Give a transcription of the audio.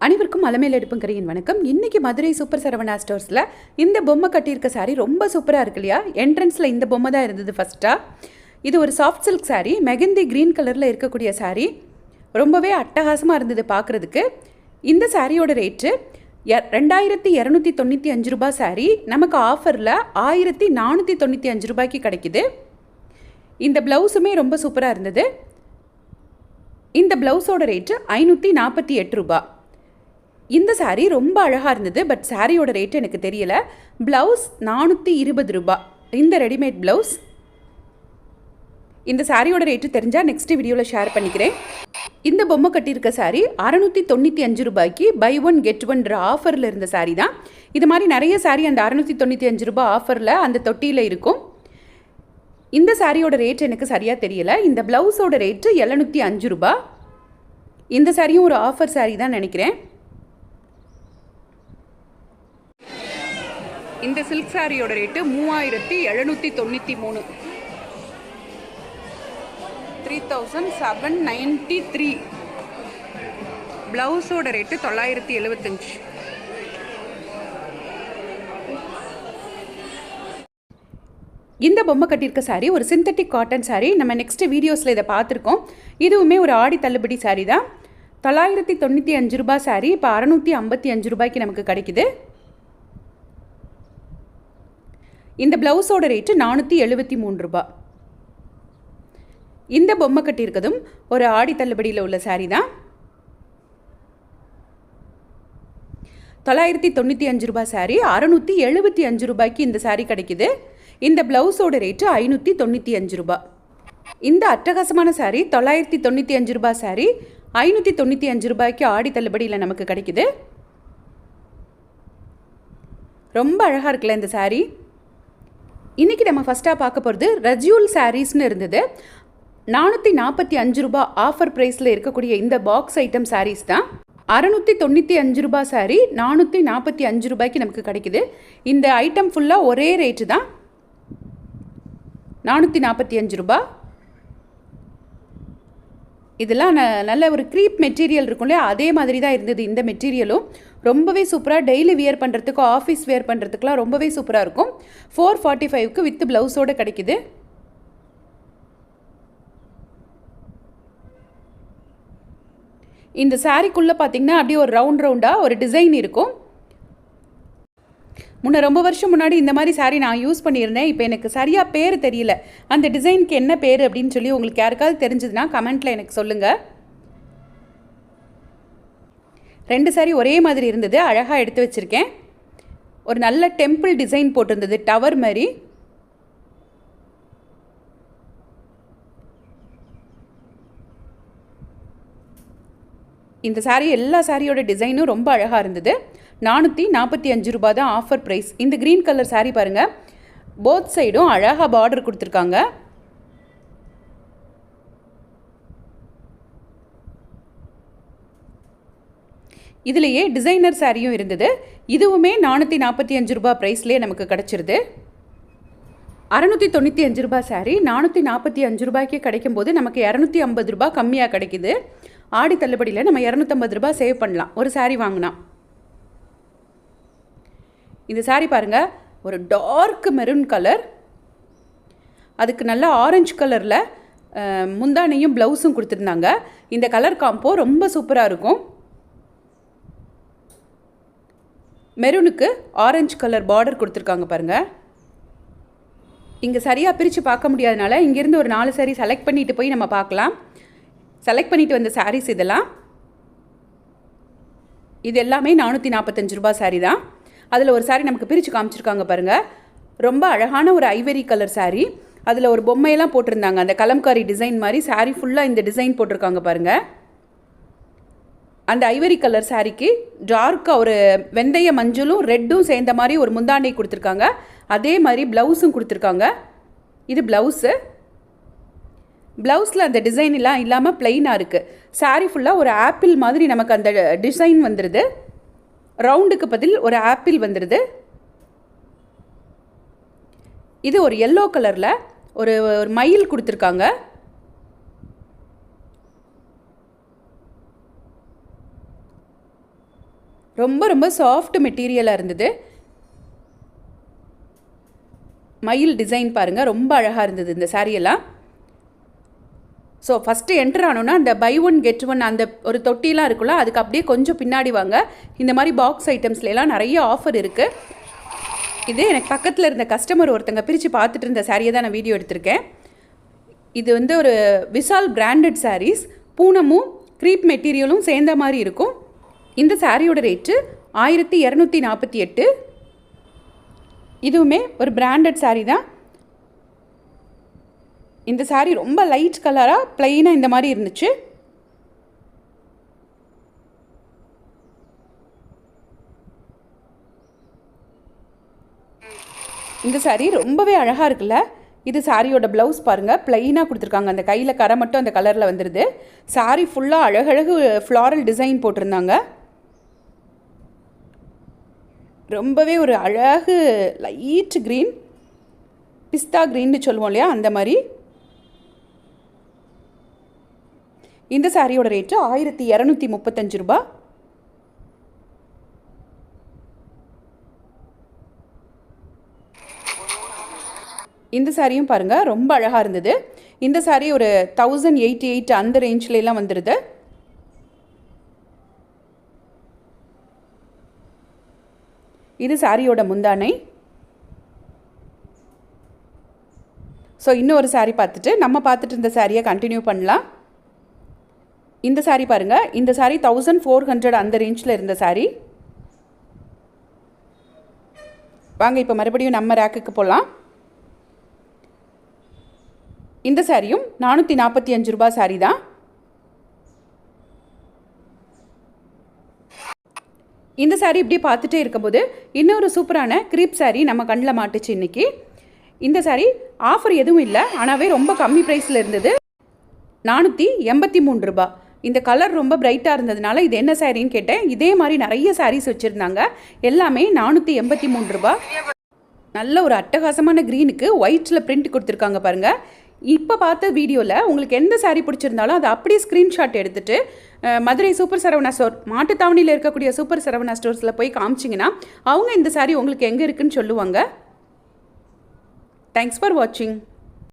அனைவருக்கும் அலமேல் எடுப்புங்கரையின் வணக்கம். இன்றைக்கி மதுரை சூப்பர் சரவணா ஸ்டோர்ஸில் இந்த பொம்மை கட்டியிருக்க சாரீ ரொம்ப சூப்பராக இருக்கு இல்லையா? என்ட்ரன்ஸில் இந்த பொம்மை தான் இருந்தது ஃபஸ்ட்டாக. இது ஒரு soft silk sari, mehndi green கலரில் இருக்கக்கூடிய சாரீ. ரொம்பவே அட்டகாசமாக இருந்தது பார்க்குறதுக்கு. இந்த சாரியோட ரேட்டு 2295 ரூபா சாரீ. நமக்கு ஆஃபரில் 1495 ரூபாய்க்கு கிடைக்குது. இந்த ப்ளவுஸுமே ரொம்ப சூப்பராக இருந்தது. இந்த ப்ளவுஸோட ரேட்டு 548 ரூபா. இந்த சாரீ ரொம்ப அழகாக இருந்தது. பட் சாரியோட ரேட்டு எனக்கு தெரியல. ப்ளவுஸ் 420 ரூபா. இந்த ரெடிமேட் ப்ளவுஸ். இந்த சாரியோட ரேட்டு தெரிஞ்சால் நெக்ஸ்ட் வீடியோவில் ஷேர் பண்ணிக்கிறேன். இந்த பொம்மை கட்டியிருக்க சாரீ 695 ரூபாய்க்கு பை ஒன் கெட் ஒன்ற ஆஃபரில் இருந்த சாரீ தான். இது மாதிரி நிறைய சாரீ அந்த 695 ரூபா ஆஃபரில் அந்த தொட்டியில் இருக்கும். இந்த சாரியோட ரேட் எனக்கு சரியாக தெரியல. இந்த ப்ளவுஸோட ரேட்டு 705 ரூபா. இந்த சாரியும் ஒரு ஆஃபர் சாரீ தான் நினைக்கிறேன். இந்த சில்க் சாரியோட ரேட்டு 3793. 3793. ப்ளவுஸோட ரேட்டு 975. இந்த பொம்மை கட்டியிருக்க சாரீ ஒரு சிந்தட்டிக் காட்டன் சாரீ. நம்ம நெக்ஸ்ட் வீடியோஸில் இதை பார்த்துருக்கோம். இதுவுமே ஒரு ஆடி தள்ளுபடி சாரீ தான். 995 ரூபா சாரீ இப்போ 655 ரூபாய்க்கு நமக்கு கிடைக்குது. இந்த ப்ளவுஸோட ரேட்டு 473 ரூபா. இந்த பொம்மை கட்டியிருக்கதும் ஒரு ஆடி தள்ளுபடியில் உள்ள சாரீ தான். 995 ரூபா சாரீ 675 ரூபாய்க்கு இந்த சாரீ கிடைக்குது. இந்த ப்ளவுஸோட ரேட்டு 595 ரூபா. இந்த அட்டகாசமான சாரீ 995 ரூபா சாரீ 595 ரூபாய்க்கு ஆடி தள்ளுபடியில் நமக்கு கிடைக்குது. ரொம்ப அழகாக இருக்குல்ல இந்த சாரீ. இன்றைக்கி நம்ம ஃபஸ்ட்டாக பார்க்க போகிறது ரஜியூல் சாரீஸ்னு இருந்தது. 445 ரூபா ஆஃபர் ப்ரைஸில் இருக்கக்கூடிய இந்த பாக்ஸ் ஐட்டம் சாரீஸ் தான். 695 ரூபா சாரீ 445 ரூபாய்க்கு நமக்கு கிடைக்குது. இந்த ஐட்டம் ஃபுல்லாக ஒரே ரேட்டு தான், 445 ரூபா. இதெல்லாம் நல்ல ஒரு க்ரீப் மெட்டீரியல் இருக்கும் இல்லையா? அதே மாதிரி தான் இருந்தது இந்த மெட்டீரியலும். ரொம்பவே சூப்பராக டெய்லி வியர் பண்ணுறதுக்கு, ஆஃபீஸ் வியர் பண்ணுறதுக்குலாம் ரொம்பவே சூப்பராக இருக்கும். 445க்கு வித் ப்ளவுஸோடு கிடைக்குது. இந்த சாரீக்குள்ளே பார்த்திங்கன்னா அப்படியே ஒரு ரவுண்டாக ஒரு டிசைன் இருக்கும். ரொம்ப வருஷம் முன்னாடி இந்த மாதிரி சாரீ நான் யூஸ் பண்ணியிருந்தேன். இப்போ எனக்கு சரியாக பேர் தெரியல. அந்த டிசைனுக்கு என்ன பேர் அப்படின்னு சொல்லி உங்களுக்கு யாருக்காவது தெரிஞ்சதுன்னா கமெண்ட்டில் எனக்கு சொல்லுங்கள். 2 சாரீ ஒரே மாதிரி இருந்தது. அழகாக எடுத்து வச்சுருக்கேன். ஒரு நல்ல டெம்பிள் டிசைன் போட்டிருந்தது, டவர் மாதிரி. இந்த சாரீ எல்லா சாரியோட டிசைனும் ரொம்ப அழகாக இருந்தது. 445 ரூபா தான் ஆஃபர் ப்ரைஸ். இந்த க்ரீன் கலர் சாரீ பாருங்கள், போத் சைடும் அழகாக பார்டர் கொடுத்துருக்காங்க. இதுலேயே டிசைனர் சாரியும் இருந்தது. இதுவுமே 445 ரூபா ப்ரைஸ்லேயே நமக்கு கிடச்சிருது. 695 ரூபா சாரீ 445 ரூபாய்க்கு கிடைக்கும்போது நமக்கு 250 ரூபா கம்மியாக கிடைக்குது. ஆடி தள்ளுபடியில் நம்ம 250 ரூபா சேவ் பண்ணலாம் ஒரு சாரீ வாங்கினா. இந்த சாரீ பாருங்கள், ஒரு டார்க் மெரூன் கலர், அதுக்கு நல்ல ஆரஞ்சு கலரில் முந்தானையும் ப்ளவுஸும் கொடுத்துருந்தாங்க. இந்த கலர் காம்போ ரொம்ப சூப்பராக இருக்கும். மெரூனுக்கு ஆரஞ்சு கலர் பார்டர் கொடுத்துருக்காங்க பாருங்கள். இங்கே சரியாக பிரித்து பார்க்க முடியாதனால இங்கேருந்து ஒரு 4 சாரீ செலக்ட் பண்ணிட்டு போய் நம்ம பார்க்கலாம். செலக்ட் பண்ணிட்டு வந்த சாரீஸ் இதெல்லாம். இது எல்லாமே 445 ரூபா சாரீ தான். அதில் ஒரு சாரீ நமக்கு பிரித்து காமிச்சிருக்காங்க பாருங்கள். ரொம்ப அழகான ஒரு ஐவரி கலர் சாரீ. அதில் ஒரு பொம்மையெல்லாம் போட்டிருந்தாங்க, அந்த கலம்காரி டிசைன் மாதிரி. சாரீ ஃபுல்லாக இந்த டிசைன் போட்டிருக்காங்க பாருங்கள். அந்த ஐவரி கலர் சாரீக்கு டார்க்காக ஒரு வெந்தய மஞ்சளும் ரெட்டும் சேர்ந்த மாதிரி ஒரு முந்தானை கொடுத்துருக்காங்க. அதே மாதிரி ப்ளவுஸும் கொடுத்துருக்காங்க. இது ப்ளவுஸு. ப்ளவுஸில் அந்த டிசைன் எல்லாம் இல்லாமல் ப்ளைனாக இருக்குது. சாரீ ஃபுல்லாக ஒரு ஆப்பிள் மாதிரி நமக்கு அந்த டிசைன் வந்துடுது. ரவுண்டுக்கு பதில் ஒரு ஆப்பிள் வந்துடுது. இது ஒரு எல்லோ கலரில் ஒரு மயில் கொடுத்துருக்காங்க. ரொம்ப ரொம்ப சாஃப்ட் மெட்டீரியலாக இருந்தது. மயில் டிசைன் பாருங்கள், ரொம்ப அழகாக இருந்தது இந்த சாரியெல்லாம். ஸோ ஃபஸ்ட்டு என்டர் ஆனோன்னா அந்த பை ஒன் கெட் ஒன் அந்த ஒரு தொட்டிலாம் இருக்குல்ல, அதுக்கு அப்படியே கொஞ்சம் பின்னாடி வாங்க. இந்த மாதிரி பாக்ஸ் ஐட்டம்ஸ்லாம் நிறைய ஆஃபர் இருக்குது. இது எனக்கு பக்கத்தில் இருந்த கஸ்டமர் ஒருத்தங்க பிரித்து பார்த்துட்டு இருந்த சாரியை தான் நான் வீடியோ எடுத்திருக்கேன். இது வந்து ஒரு விசால் பிராண்டட் சாரீஸ். பூனமும் க்ரீப் மெட்டீரியலும் சேர்ந்த மாதிரி இருக்கும். இந்த சாரியோட ரேட்டு 1248. இதுவுமே ஒரு பிராண்டட் சாரீ தான். இந்த சாரீ ரொம்ப லைட் கலராக ப்ளைனாக இந்த மாதிரி இருந்துச்சு. இந்த சாரீ ரொம்பவே அழகாக இருக்குல்ல. இது சாரியோட ப்ளவுஸ் பாருங்கள், ப்ளைனாக கொடுத்துருக்காங்க. அந்த கையில் கரை மட்டும் அந்த கலரில் வந்துடுது. சாரீ ஃபுல்லாக அழகழகு ஃப்ளாரல் டிசைன் போட்டிருந்தாங்க. ரொம்பவே ஒரு அழகு லைட் க்ரீன், பிஸ்தா க்ரீன்னு சொல்லுவோம் இல்லையா, அந்த மாதிரி. இந்த சாரியோட ரேட்டு 1235 ரூபா. இந்த சாரியும் பாருங்கள், ரொம்ப அழகாக இருந்தது. இந்த சாரீ ஒரு 1088 அந்த ரேஞ்சிலலாம் வந்துடுது. இது சாரியோட முந்தானை. ஸோ இன்னொரு சாரீ பார்த்துட்டு நம்ம பார்த்துட்டு இருந்த சாரியை கண்டினியூ பண்ணலாம். இந்த சாரீ பாருங்கள், இந்த சாரீ 1400 அந்த ரேஞ்சில் இருந்த சாரீ. வாங்க இப்போ மறுபடியும் நம்ம ரேக்குக்கு போகலாம். இந்த சாரியும் 445 ரூபா சாரீ தான். இந்த சாரீ இப்படி பார்த்துட்டே இருக்கும்போது இன்னொரு சூப்பரான க்ரீப் சாரீ நம்ம கண்ணில் மாட்டுச்சு இன்றைக்கி. இந்த சாரீ ஆஃபர் எதுவும் இல்லை, ஆனாவே ரொம்ப கம்மி ப்ரைஸில் இருந்தது. 483 ரூபா. இந்த கலர் ரொம்ப பிரைட்டாக இருந்ததுனால இது என்ன சாரின்னு கேட்டேன். இதே மாதிரி நிறைய சாரீஸ் வச்சுருந்தாங்க. எல்லாமே 483 ரூபா. நல்ல ஒரு அட்டகாசமான க்ரீனுக்கு ஒயிட்டில் பிரிண்ட் கொடுத்துருக்காங்க பாருங்கள். இப்போ பார்த்த வீடியோவில் உங்களுக்கு எந்த சாரீ பிடிச்சிருந்தாலும் அதை அப்படியே ஸ்க்ரீன்ஷாட் எடுத்துகிட்டு மதுரை சூப்பர் சரவணா ஸ்டோர், மாட்டுத்தாவணியில் இருக்கக்கூடிய சூப்பர் சரவணா ஸ்டோர்ஸில் போய் காமிச்சிங்கன்னா அவங்க இந்த சாரீ உங்களுக்கு எங்கே இருக்குன்னு சொல்லுவாங்க. தேங்க்ஸ் ஃபார் வாட்சிங்.